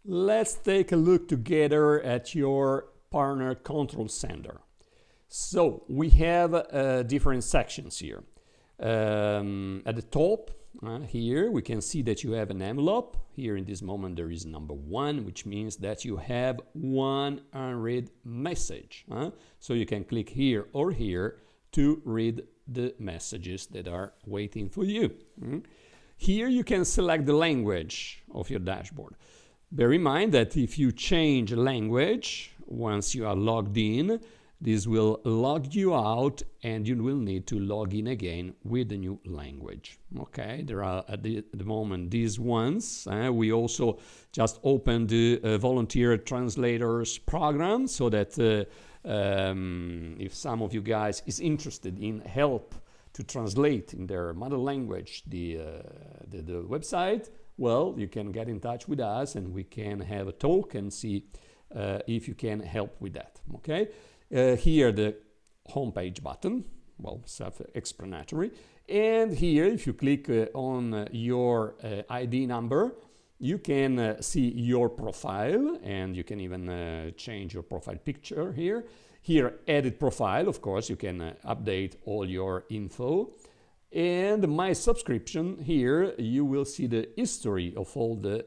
Let's take a look together at your partner control center. So we have different sections here. At the top here we can see that you have an envelope. Here in this moment there is number 1, which means that you have one unread message. So you can click here or here to read the messages that are waiting for you. Here you can select the language of your dashboard. Bear in mind that if you change language once you are logged in, this will log you out and you will need to log in again with the new language. Okay, there are at the moment these ones. We also just opened the volunteer translators program so that if some of you guys is interested in help to translate in their mother language the website, well, you can get in touch with us and we can have a talk and see if you can help with that. Okay. Here the homepage button, well, self-explanatory. And here, if you click on your ID number, you can see your profile, and you can even change your profile picture here. Here, edit profile, of course, you can update all your info. And my subscription, here you will see the history of all the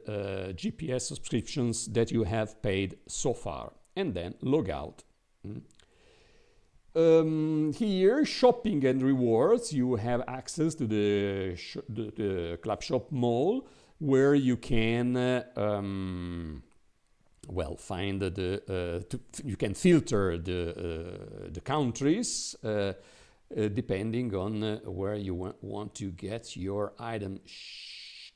GPS subscriptions that you have paid so far, and then log out. Here, shopping and rewards, you have access to the Clubshop mall, where you can well, find you can filter the countries depending on where you want to get your item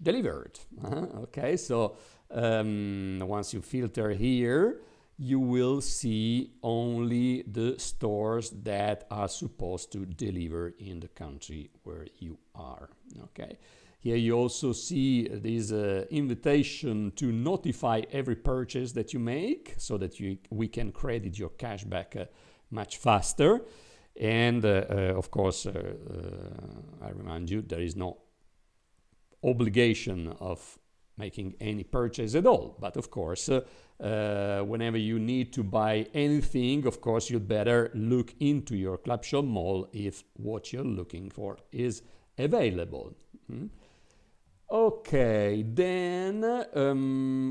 delivered. Okay, so once you filter here, you will see only the stores that are supposed to deliver in the country where you are. Okay. Here you also see this invitation to notify every purchase that you make, so that we can credit your cashback much faster. And of course, I remind you, there is no obligation of making any purchase at all. But of course, whenever you need to buy anything, of course, you'd better look into your Clubshop mall if what you're looking for is available. Okay, then,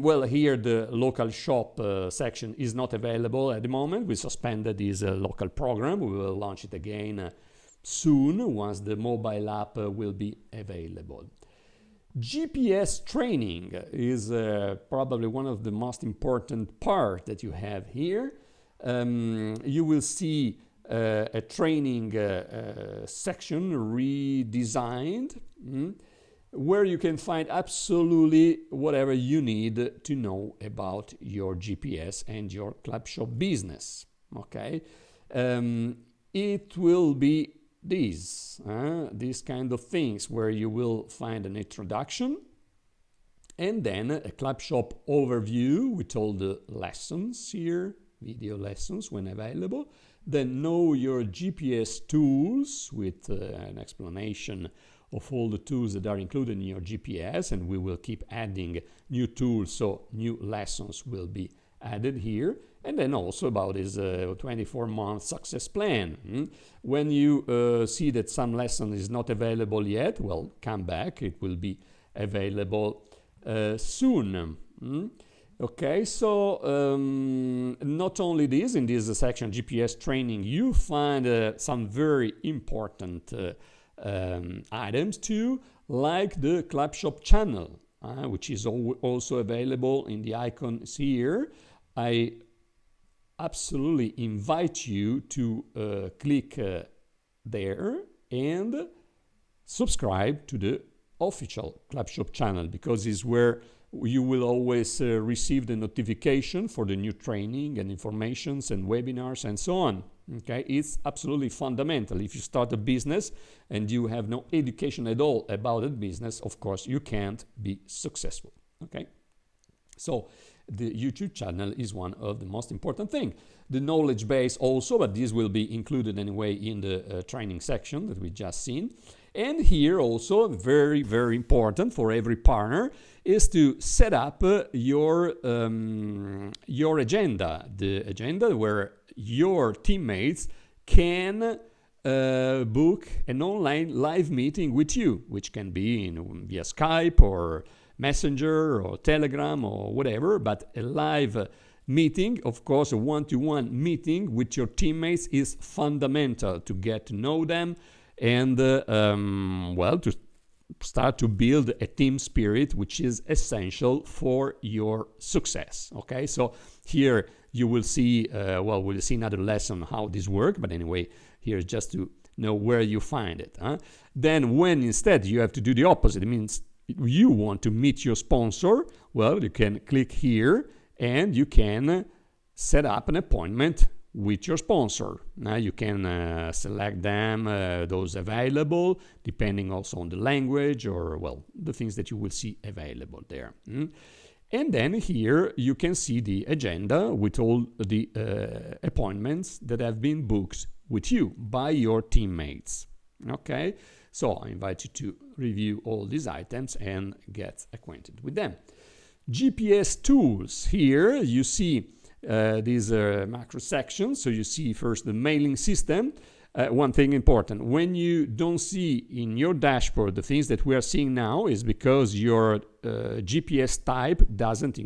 well, here the local shop section is not available at the moment. We suspended this local program. We will launch it again soon once the mobile app will be available. GPS training is probably one of the most important part that you have here. You will see a training section redesigned, where you can find absolutely whatever you need to know about your GPS and your Clubshop business. Okay, it will be these kind of things, where you will find an introduction and then a Clubshop overview with all the lessons here, video lessons when available. Then know your GPS tools with an explanation of all the tools that are included in your GPS, and we will keep adding new tools, so new lessons will be added here. And then also about this 24-month success plan. When you see that some lesson is not available yet, well, come back, it will be available soon. Okay, so not only this, in this section GPS training, you find some very important items too, like the Clubshop channel, which is also available in the icons here. I absolutely invite you to click there and subscribe to the official Clubshop channel, because it's where you will always receive the notification for the new training and informations and webinars and so on. Okay, it's absolutely fundamental. If you start a business and you have no education at all about that business, of course, you can't be successful. Okay, so the YouTube channel is one of the most important thing. The knowledge base also, but this will be included anyway in the training section that we just seen. And here also, very, very important for every partner, is to set up your agenda, the agenda where your teammates can book an online live meeting with you, which can be via Skype or Messenger or Telegram or whatever, but a live meeting, of course, a one-to-one meeting with your teammates is fundamental to get to know them and, to start to build a team spirit, which is essential for your success. Okay, so here you will see, we'll see another lesson how this works, but anyway, here's just to know where you find it. Then when instead you have to do the opposite, it means you want to meet your sponsor, well, you can click here and you can set up an appointment with your sponsor. Now you can select them, those available, depending also on the language or, the things that you will see available there. And then here you can see the agenda with all the appointments that have been booked with you by your teammates. Okay, so I invite you to review all these items and get acquainted with them. GPS tools. Here you see these macro sections. So you see first the mailing system. One thing important, when you don't see in your dashboard the things that we are seeing now is because your GPS type doesn't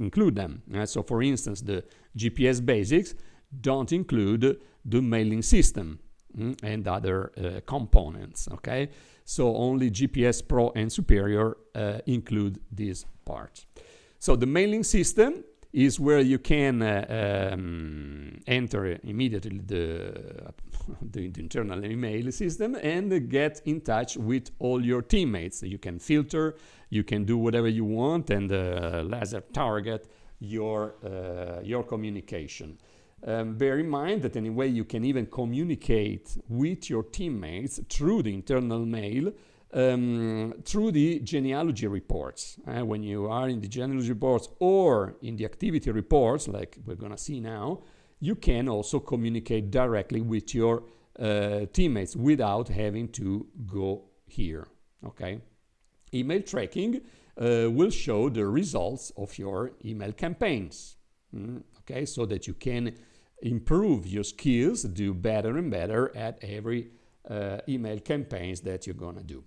include them. So for instance, the GPS basics don't include the mailing system and other components. Okay, so only GPS Pro and Superior include these parts. So the mailing system is where you can enter immediately the internal email system and get in touch with all your teammates. You can filter, you can do whatever you want, and laser target your communication. Bear in mind that anyway you can even communicate with your teammates through the internal mail, through the genealogy reports. When you are in the genealogy reports or in the activity reports, like we're going to see now, you can also communicate directly with your teammates without having to go here. Okay? Email tracking will show the results of your email campaigns. Okay, so that you can improve your skills, do better and better at every email campaigns that you're going to do.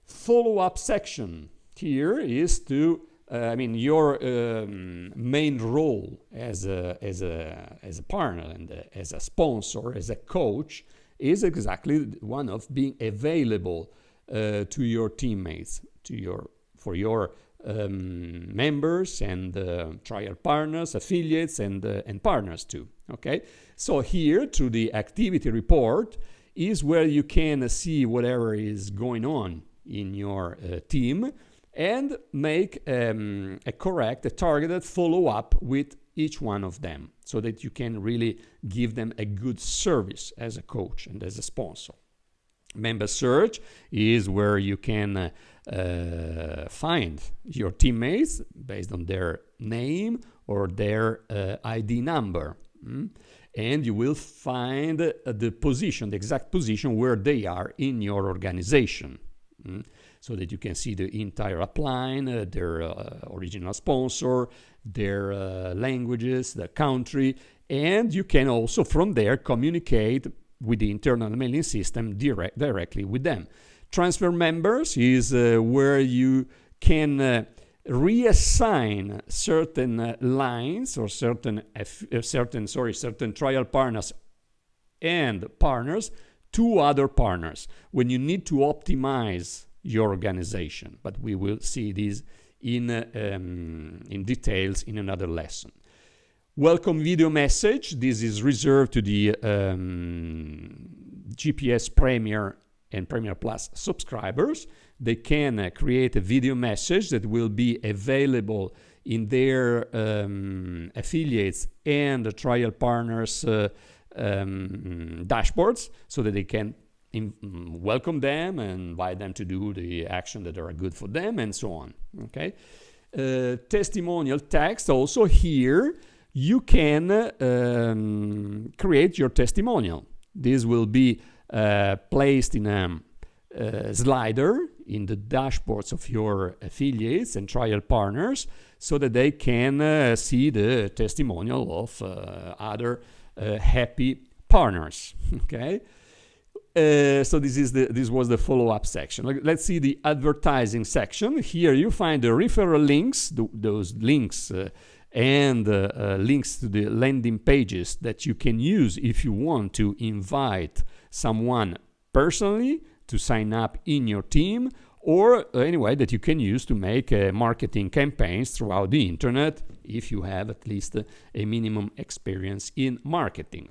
Follow-up section here is to, your main role as a partner and as a sponsor, as a coach, is exactly one of being available to your teammates, for your members and trial partners, affiliates, and partners too. Okay, so here through the activity report is where you can see whatever is going on in your team and make a targeted follow-up with each one of them so that you can really give them a good service as a coach and as a sponsor. Member search is where you can find your teammates based on their name or their ID number. And you will find the position, the exact position where they are in your organization. So that you can see the entire upline, their original sponsor, their languages, their country, and you can also from there communicate with the internal mailing system directly with them. Transfer members is where you can reassign certain lines or certain trial partners and partners to other partners when you need to optimize your organization. But we will see this in details in another lesson. Welcome video message. This is reserved to the GPS Premier and Premier Plus subscribers. They can create a video message that will be available in their affiliates and trial partners dashboards so that they can welcome them and invite them to do the action that are good for them and so on. Okay. Testimonial text also here you can create your testimonial. This will be placed in a slider in the dashboards of your affiliates and trial partners so that they can see the testimonial of other happy partners. Okay. So this was the follow-up section. Let's see the advertising section. Here you find the referral links, those links and links to the landing pages that you can use if you want to invite someone personally to sign up in your team, or anyway that you can use to make marketing campaigns throughout the internet if you have at least a minimum experience in marketing.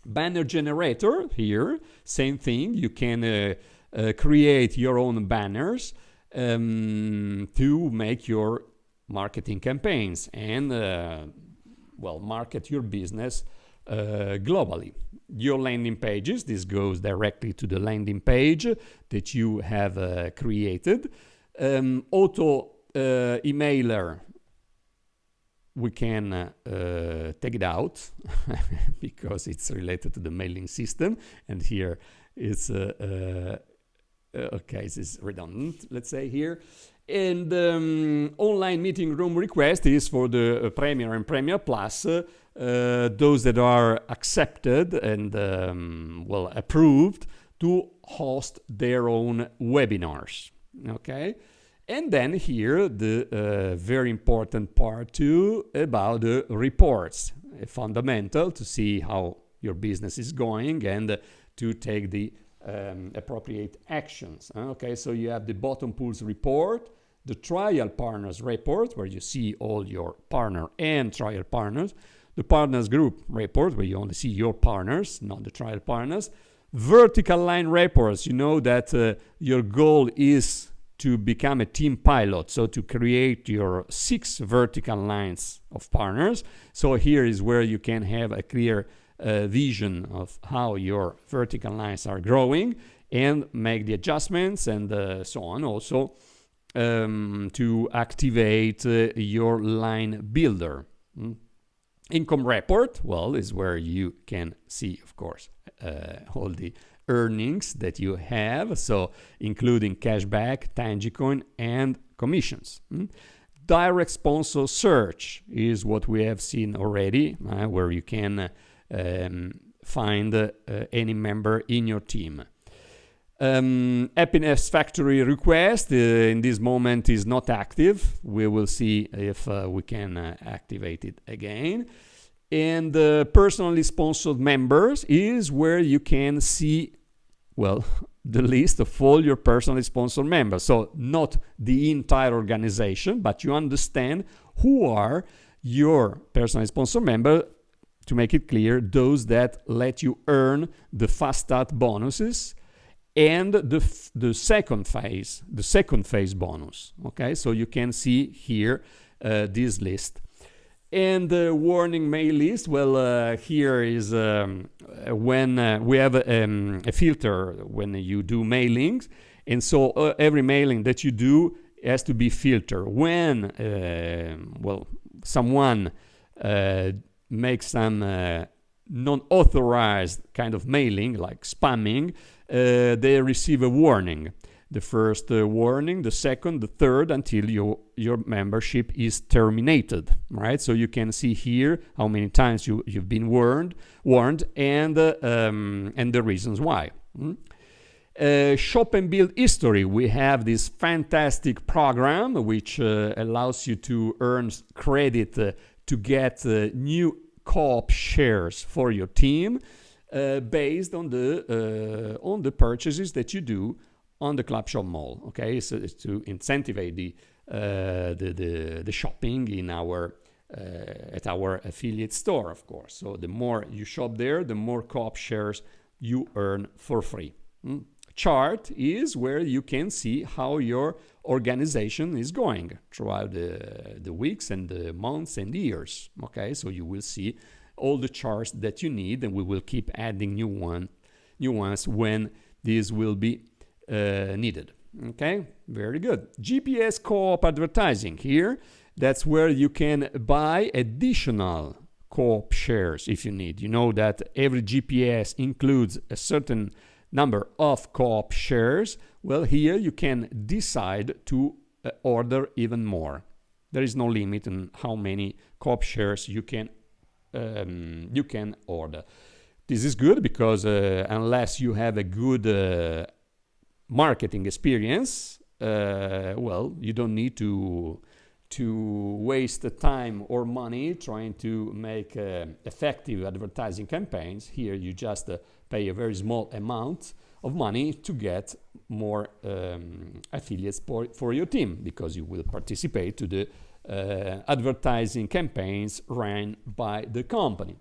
Banner generator, here, same thing. You can create your own banners to make your marketing campaigns and, market your business globally. Your landing pages, this goes directly to the landing page that you have created. Auto emailer, we can take it out because it's related to the mailing system, and here it's okay, this is redundant, let's say here. And online meeting room request is for the Premier and Premier Plus, those that are accepted and approved to host their own webinars. Okay. And then here, the very important part too about the reports, fundamental to see how your business is going and to take the appropriate actions. Okay, so you have the bottom pools report, the trial partners report, where you see all your partner and trial partners, the partners group report, where you only see your partners, not the trial partners, vertical line reports. You know that your goal is to become a team pilot, so to create your 6 vertical lines of partners. So here is where you can have a clear vision of how your vertical lines are growing and make the adjustments and so on. Also to activate your line builder. Income report, is where you can see, of course, all the earnings that you have, so including cashback, Tangicoin, and commissions. Direct sponsor search is what we have seen already, where you can find any member in your team. Happiness Factory request in this moment is not active. We will see if we can activate it again. And personally sponsored members is where you can see, the list of all your personally sponsored members. So not the entire organization, but you understand who are your personally sponsored members. To make it clear, those that let you earn the fast start bonuses and the second phase bonus. Okay, so you can see here this list. And the warning mail list, here is when we have a filter when you do mailings, and so every mailing that you do has to be filtered. When someone makes some non-authorized kind of mailing, like spamming, they receive a warning. The first warning, the second, the third, until your membership is terminated, right? So you can see here how many times you've been warned, and the reasons why. Shop and build history. We have this fantastic program which allows you to earn credit to get new co-op shares for your team based on the purchases that you do on the Clubshop Mall. Okay, so it's to incentivize the shopping in our at our affiliate store, of course. So the more you shop there, the more co-op shares you earn for free. Chart is where you can see how your organization is going throughout the weeks and the months and the years. Okay, so you will see all the charts that you need, and we will keep adding new ones when these will be needed. Okay, very good. GPS co-op advertising here. That's where you can buy additional co-op shares if you need. You know that every GPS includes a certain number of co-op shares, well, here you can decide to order even more. There is no limit on how many co-op shares you can order. This is good because unless you have a good marketing experience, well, you don't need to waste the time or money trying to make effective advertising campaigns. Here you just pay a very small amount of money to get more affiliates for your team, because you will participate to the advertising campaigns ran by the company.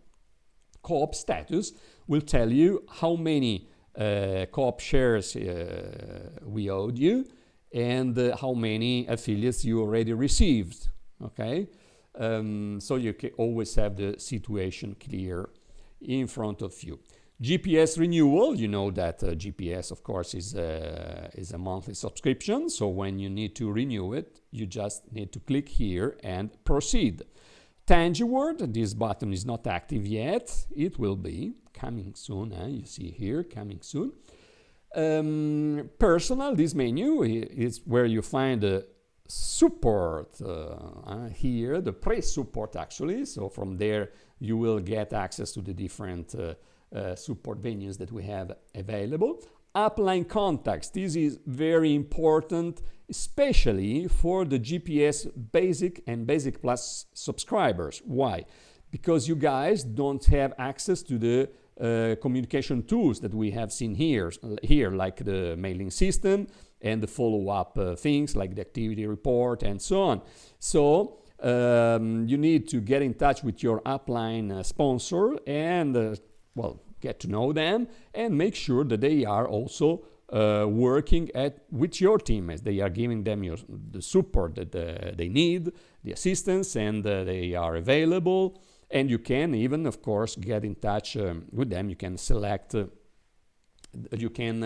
Co-op status will tell you how many co-op shares we owed you, and how many affiliates you already received, okay? So you can always have the situation clear in front of you. GPS renewal, you know that GPS, of course, is a monthly subscription, so when you need to renew it, you just need to click here and proceed. Tangiword, this button is not active yet. It will be coming soon, you see here, coming soon. Personal, this menu is where you find the support here, the pre-support actually. So from there you will get access to the different support venues that we have available. Upline contacts, this is very important, especially for the GPS Basic and Basic Plus subscribers. Why? Because you guys don't have access to the communication tools that we have seen here, like the mailing system and the follow-up things like the activity report and so on. So you need to get in touch with your upline sponsor and well, get to know them and make sure that they are also working with your team, as they are giving them the support that they need, the assistance, and they are available. And you can even, of course, get in touch with them. You can select, you can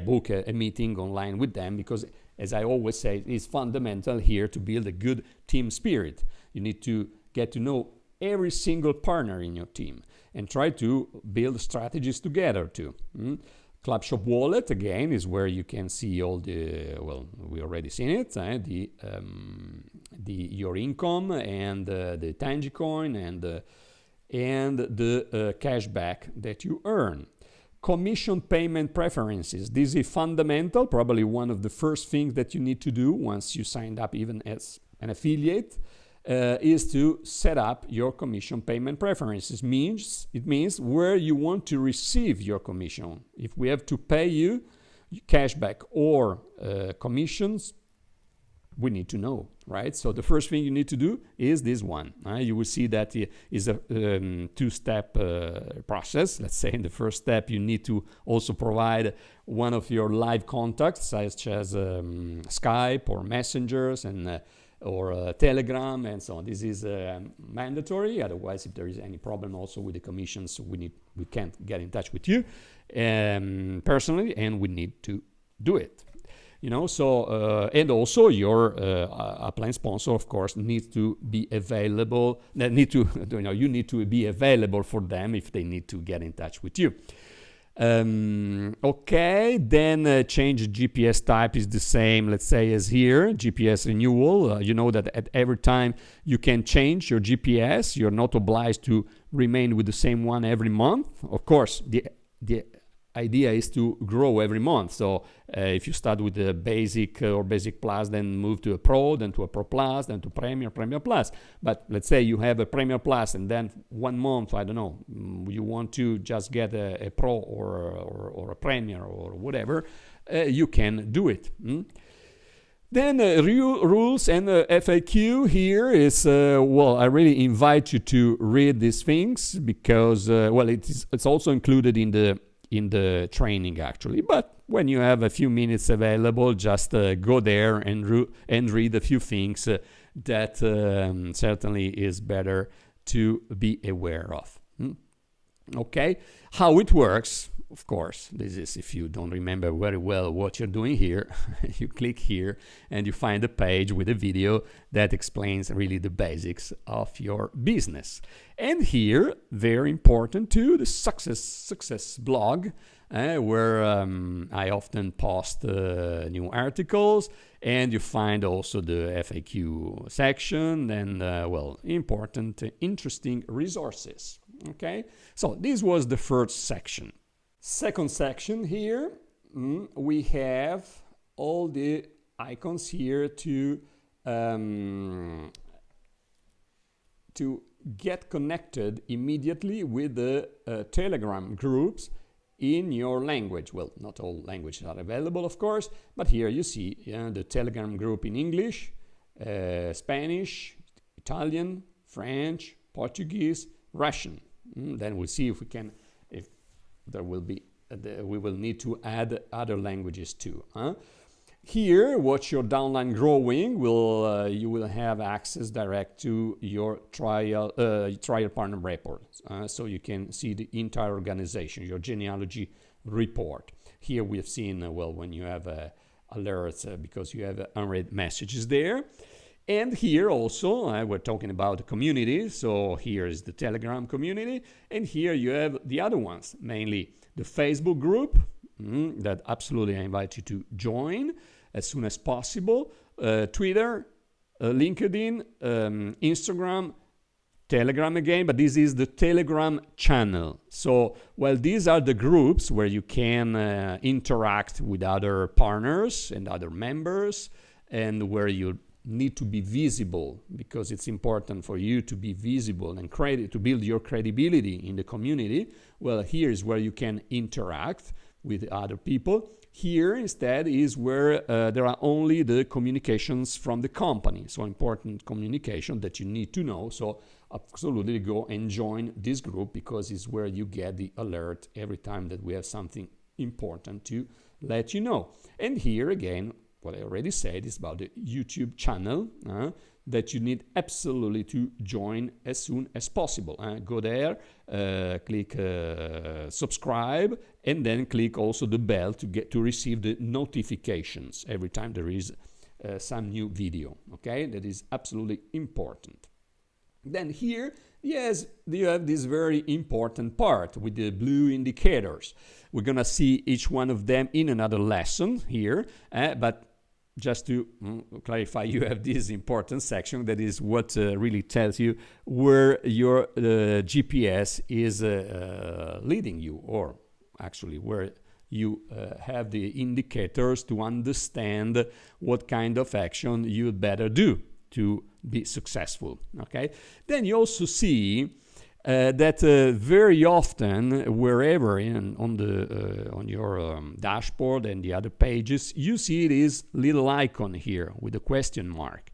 book a meeting online with them, because, as I always say, it's fundamental here to build a good team spirit. You need to get to know every single partner in your team and try to build strategies together too. Clubshop wallet, again, is where you can see all the, well, we already seen it, your income and the Tangicoin and the cashback that you earn. Commission payment preferences. This is fundamental, probably one of the first things that you need to do once you signed up even as an affiliate. Is to set up your commission payment preferences. It means where you want to receive your commission. If we have to pay you cashback or commissions, we need to know, right? So the first thing you need to do is this one. You will see that it is a two-step process. Let's say in the first step, you need to also provide one of your live contacts, such as Skype or messengers and or Telegram and so on. This is mandatory. Otherwise, if there is any problem also with the commissions, we can't get in touch with you personally, and we need to do it. You know, so and also your upline sponsor, of course, needs to be available. You need to be available for them if they need to get in touch with you. Okay, then change GPS type is the same, let's say, as here, GPS renewal. You know that at every time you can change your GPS. You're not obliged to remain with the same one every month. Of course, the idea is to grow every month. So if you start with the basic or basic plus, then move to a pro, then to a pro plus, then to premier plus. But let's say you have a premier plus, and then 1 month, I don't know, you want to just get a pro or a premier or whatever, you can do it. Then rules and FAQ here is, well, I really invite you to read these things because, well, it's also included in the training actually, but when you have a few minutes available, just go there and read a few things that certainly is better to be aware of. Okay, how it works, of course, this is if you don't remember very well what you're doing here, you click here and you find a page with a video that explains really the basics of your business. And here, very important too, the success blog, where I often post new articles, and you find also the FAQ section and, important, interesting resources. Okay, so this was the first section. Second section here, we have all the icons here to get connected immediately with the Telegram groups in your language. Well, not all languages are available, of course, but here you see the Telegram group in English, Spanish, Italian, French, Portuguese, Russian. Then we'll see if we can, if there will be, we will need to add other languages too. Here, watch your downline growing. You will have access direct to your trial partner report, so you can see the entire organization, your genealogy report. Here we have seen when you have alerts because you have unread messages there. And here also, we're talking about the community. So here is the Telegram community. And here you have the other ones, mainly the Facebook group, that absolutely I invite you to join as soon as possible. Twitter, LinkedIn, Instagram, Telegram again, but this is the Telegram channel. So, these are the groups where you can interact with other partners and other members, and where you need to be visible, because it's important for you to be visible and to build your credibility in the community. Well, here is where you can interact with other people. Here instead is where there are only the communications from the company, so important communication that you need to know. So absolutely go and join this group, because it's where you get the alert every time that we have something important to let you know. And here again, what I already said is about the YouTube channel that you need absolutely to join as soon as possible. Go there, click subscribe, and then click also the bell to receive the notifications every time there is some new video. Okay, that is absolutely important. Then here, yes, you have this very important part with the blue indicators. We're gonna see each one of them in another lesson here, but just to clarify, you have this important section that is what really tells you where your GPS is leading you, or actually where you have the indicators to understand what kind of action you'd better do to be successful. Okay. Then you also see that very often, wherever on your dashboard and the other pages, you see this little icon here with a question mark.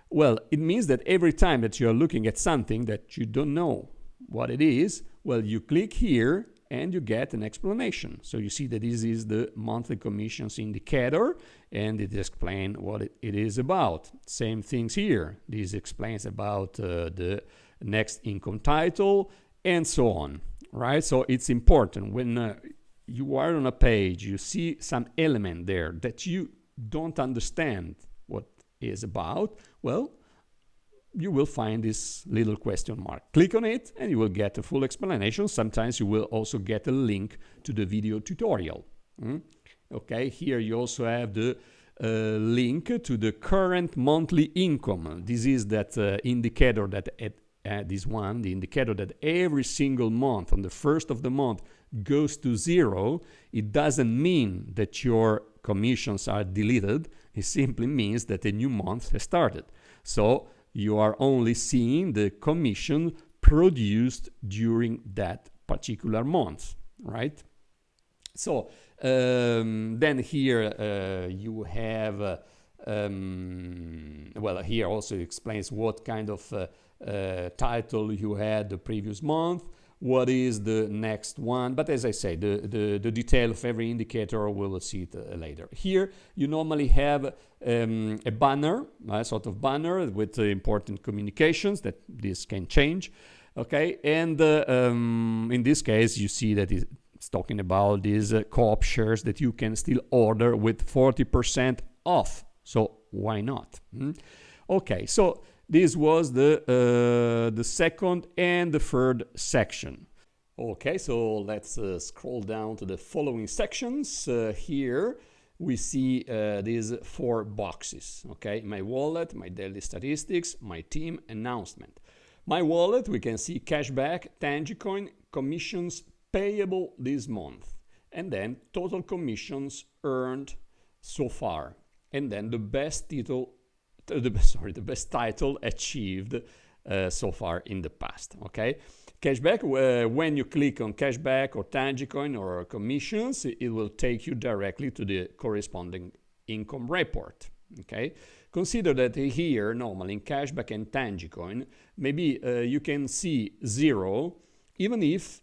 Well, it means that every time that you're looking at something that you don't know what it is, well, you click here and you get an explanation. So you see that this is the monthly commissions indicator, and it explains what it is about. Same things here. This explains about the next income title, and so on, right? So it's important when you are on a page, you see some element there that you don't understand what is about, well, you will find this little question mark. Click on it and you will get a full explanation. Sometimes you will also get a link to the video tutorial. Okay, here you also have the link to the current monthly income. This is that indicator that the indicator that every single month, on the first of the month, goes to zero. It doesn't mean that your commissions are deleted. It simply means that a new month has started. So you are only seeing the commission produced during that particular month, right? So then here you have, here also explains what kind of title you had the previous month, what is the next one, but as I say, the detail of every indicator we will see it later. Here you normally have a banner, a sort of banner with important communications that this can change. Okay, and in this case, you see that it's talking about these co-op shares that you can still order with 40% off. So why not? Okay, so this was the second and the third section. Okay, so let's scroll down to the following sections. Here we see these 4 boxes. Okay, my wallet, my daily statistics, my team, announcement. My wallet, we can see cashback, Tangicoin, commissions payable this month, and then total commissions earned so far, and then the best title, the best title achieved so far in the past. Okay, cashback. When you click on cashback or Tangicoin or commissions, it will take you directly to the corresponding income report. Okay, consider that here normally in cashback and Tangicoin, maybe you can see 0, even if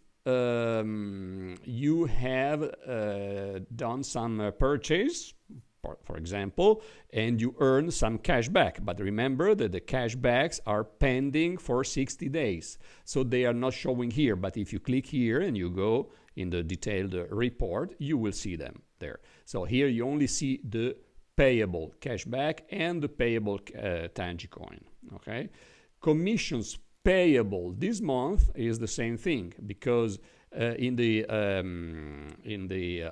you have done some purchase, for example, and you earn some cash back. But remember that the cashbacks are pending for 60 days. So they are not showing here. But if you click here and you go in the detailed report, you will see them there. So here you only see the payable cashback and the payable Tangicoin. Okay, commissions payable this month is the same thing, because in the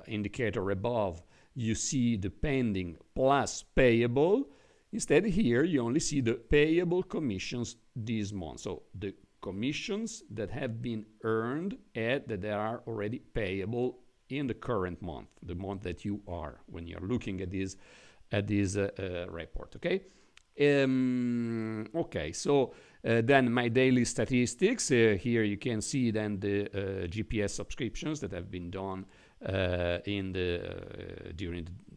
indicator above you see the pending plus payable. Instead here you only see the payable commissions this month. So the commissions that have been earned and that they are already payable in the current month, the month that you are when you're looking at this report. Okay. Okay, so then my daily statistics. Here you can see then the GPS subscriptions that have been done during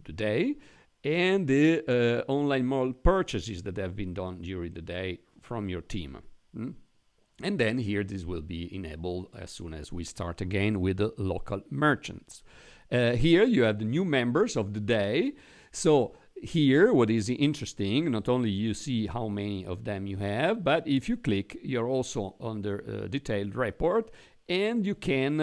the day, and the online mall purchases that have been done during the day from your team. And then here this will be enabled as soon as we start again with the local merchants. Here you have the new members of the day. So here, what is interesting, not only you see how many of them you have, but if you click, you're also under detailed report, and you can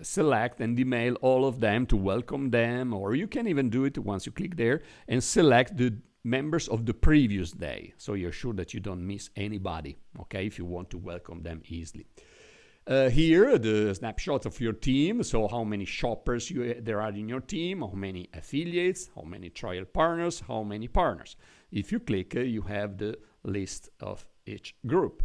select and email all of them to welcome them, or you can even do it once you click there and select the members of the previous day, so you're sure that you don't miss anybody, okay, if you want to welcome them easily. Here, the snapshot of your team, so how many shoppers there are in your team, how many affiliates, how many trial partners, how many partners. If you click, you have the list of each group.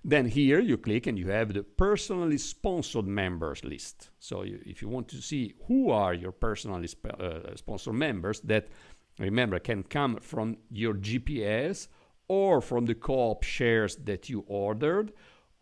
Then here you click and you have the personally sponsored members list. So if you want to see who are your personally sponsored members, that, remember, can come from your GPS or from the co-op shares that you ordered,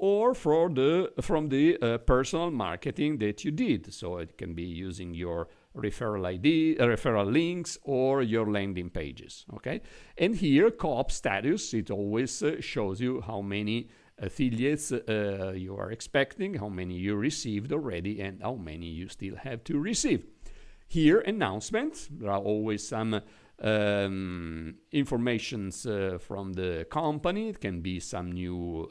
or from the personal marketing that you did. So it can be using your referral ID, referral links, or your landing pages. Okay, and here co-op status, it always shows you how many affiliates you are expecting, how many you received already, and how many you still have to receive. Here, announcements. There are always some informations from the company. It can be some new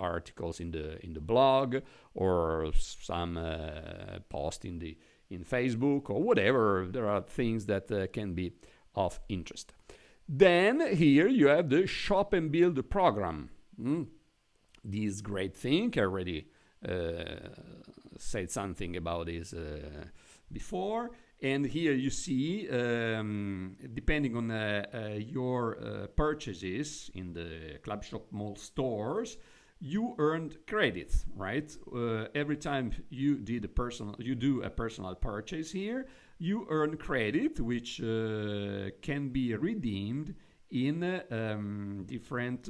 articles in the blog, or some post in Facebook, or whatever. There are things that can be of interest. Then here you have the shop and build program. This great thing. I already said something about this before. And here you see, depending on your purchases in the Clubshop Mall stores, you earned credits, right? Every time you do a personal purchase here, you earn credit, which can be redeemed in different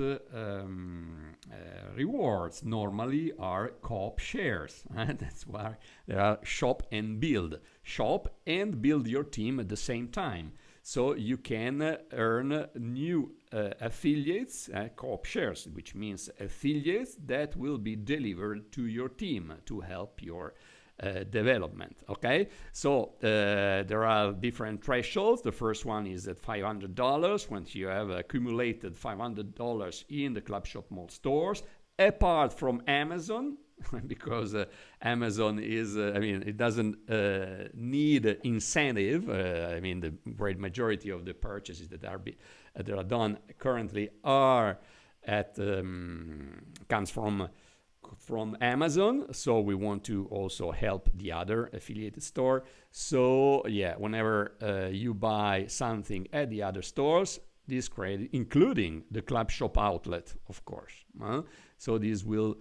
rewards. Normally are co-op shares. That's why there are shop and build. Shop and build your team at the same time. So you can earn new affiliates, co-op shares, which means affiliates that will be delivered to your team to help your development. Okay, so there are different thresholds. The first one is at $500. Once you have accumulated $500 in the Clubshop Mall stores, apart from Amazon, because Amazon is, it doesn't need incentive. The great majority of the purchases that are done currently are comes from Amazon. So we want to also help the other affiliated store. So yeah, whenever you buy something at the other stores, this credit, including the Clubshop outlet, of course. So this will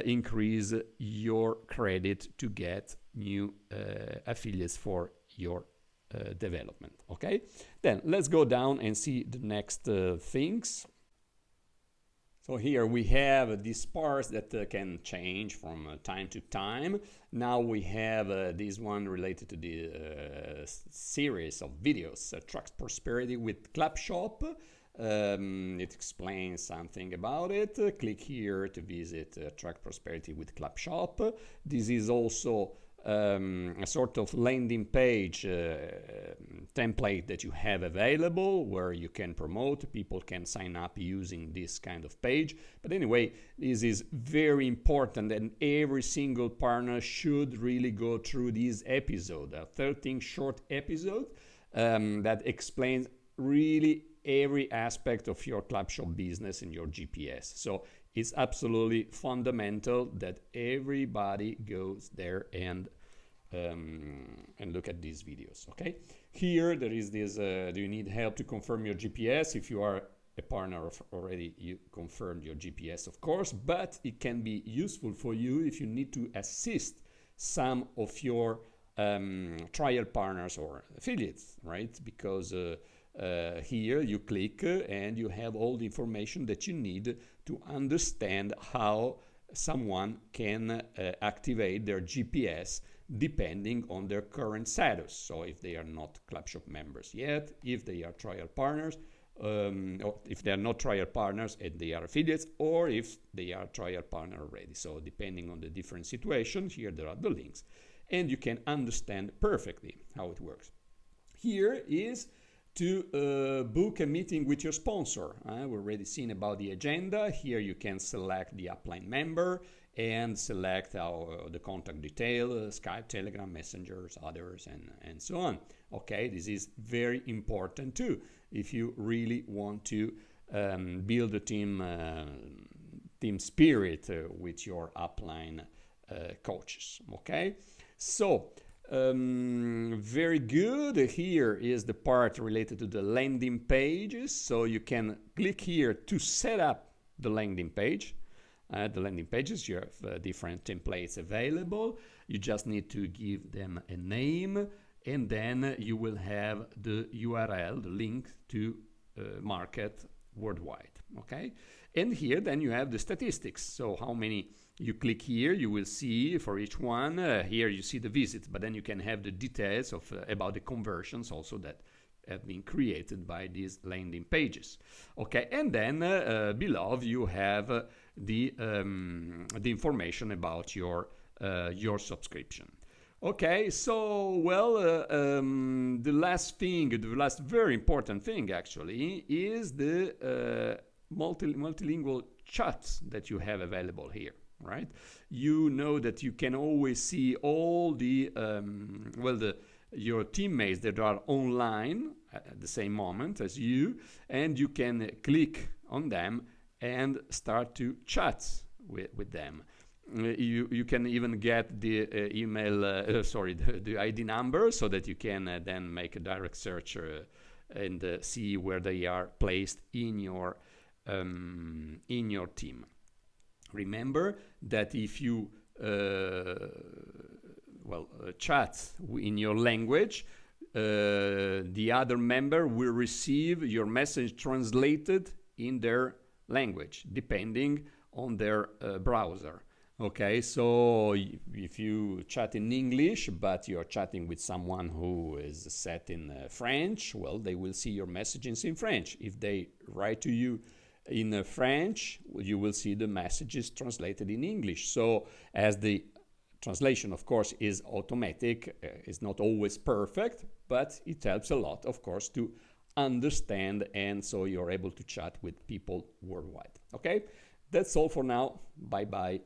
increase your credit to get new affiliates for your development. Okay, then let's go down and see the next things. So here we have these parts that can change from time to time. Now we have this one related to the series of videos, Attract Prosperity with Clubshop. It explains something about it. Click here to visit Attract Prosperity with Clubshop. This is also a sort of landing page template that you have available, where you can promote, people can sign up using this kind of page. But anyway, this is very important, and every single partner should really go through this episode, a 13 short episode that explains really every aspect of your Clubshop business and your GPS. So it's absolutely fundamental that everybody goes there and look at these videos. Okay, here there is this do you need help to confirm your GPS? If you are a partner already, you confirmed your GPS, of course, but it can be useful for you if you need to assist some of your trial partners or affiliates, right? Because here you click and you have all the information that you need to understand how someone can activate their GPS depending on their current status. So if they are not Clubshop members yet, if they are trial partners, or if they are not trial partners and they are affiliates, or if they are trial partner already. So depending on the different situations, here there are the links, and you can understand perfectly how it works. Here is to book a meeting with your sponsor. We've already seen about the agenda. Here you can select the upline member and select the contact detail, Skype, Telegram, messengers, others, and so on. Okay, this is very important too if you really want to build a team spirit with your upline coaches. Okay, so very good. Here is the part related to the landing pages. So you can click here to set up the landing page. The landing pages, you have different templates available. You just need to give them a name, and then you will have the URL, the link to market worldwide. Okay, and here then you have the statistics. So how many you click here, you will see for each one. Here you see the visits, but then you can have the details of about the conversions also that have been created by these landing pages. Okay, and then below you have the information about your subscription. Okay, so well, the last very important thing actually is the multilingual chats that you have available here. Right, you know that you can always see all the your teammates that are online at the same moment as you, and you can click on them and start to chat with them. You can even get the the ID number, so that you can then make a direct search and see where they are placed in your team. Remember that if you chat in your language, the other member will receive your message translated in their language, depending on their browser. Okay, so if you chat in English, but you're chatting with someone who is set in French, well, they will see your messages in French. If they write to you in French, you will see the messages translated in English. So as the translation, of course, is automatic, it's not always perfect, but it helps a lot, of course, to understand, and so you're able to chat with people worldwide. Okay, That's all for now. Bye bye.